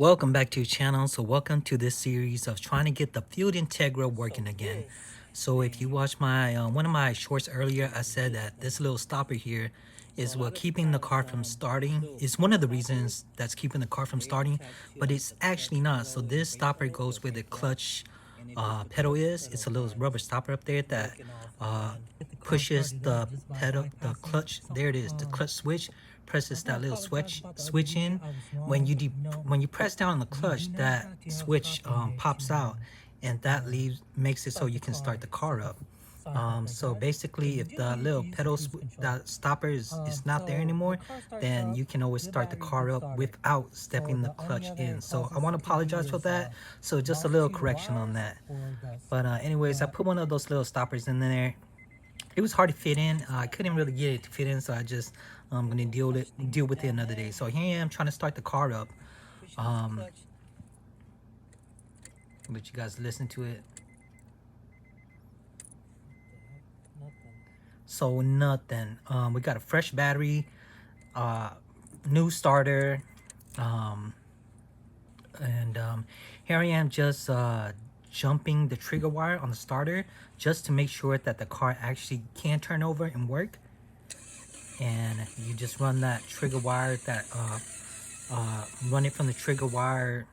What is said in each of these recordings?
Welcome back to your channel. So welcome to this series of trying to get the Field Integra working again. So if you watched my one of my shorts earlier, I said that this little stopper here is what keeping the car from starting. It's one of the reasons that's keeping the car from starting, but it's actually not. So this stopper goes where the clutch pedal is. It's a little rubber stopper up there that pushes the pedal, the clutch. There it is, the clutch switch. Presses that little switch in. When you press down on the clutch, that switch pops out, and that makes it so you can start the car up. So basically, if the little pedal that stopper is not there anymore, then you can always start the car up without stepping the clutch in. So I want to apologize for that. So just a little correction on that. But anyways, I put one of those little stoppers in there. It was hard to fit in. I couldn't really get it to fit in, so I just I'm gonna deal with it another day. So here I am trying to start the car up. Let you guys listen to it. So nothing. We got a fresh battery, new starter, and here I am just jumping the trigger wire on the starter just to make sure that the car actually can turn over and work. And you just run that trigger wire, run it from the trigger wire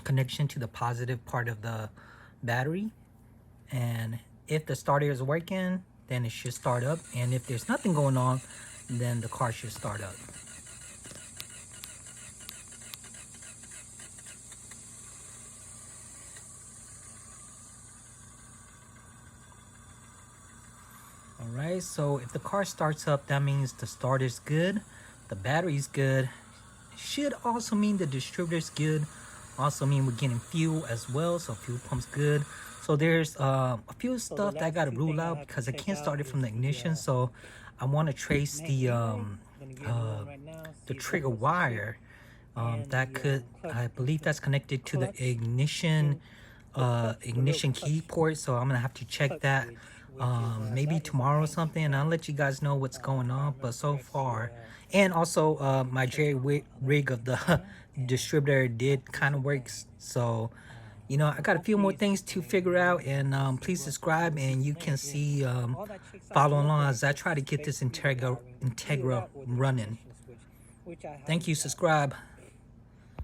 connection to the positive part of the battery. And if the starter is working, then it should start up. And if there's nothing going on, then the car should start up. Alright, so if the car starts up, that means the starter's good, the battery's good. Should also mean the distributor's good. Also mean we're getting fuel as well, so fuel pump's good. So there's a few stuff that I gotta rule out because I can't start it from the ignition. So I want to trace the trigger wire. I believe that's connected to the ignition key port. So I'm gonna have to check that maybe tomorrow or something, and I'll let you guys know what's going on. But so far, and also my jerry rig of the distributor did kind of works. So you know, I got a few more things to figure out, and please subscribe and you can see follow along as I try to get this Integra running. Thank you. Subscribe.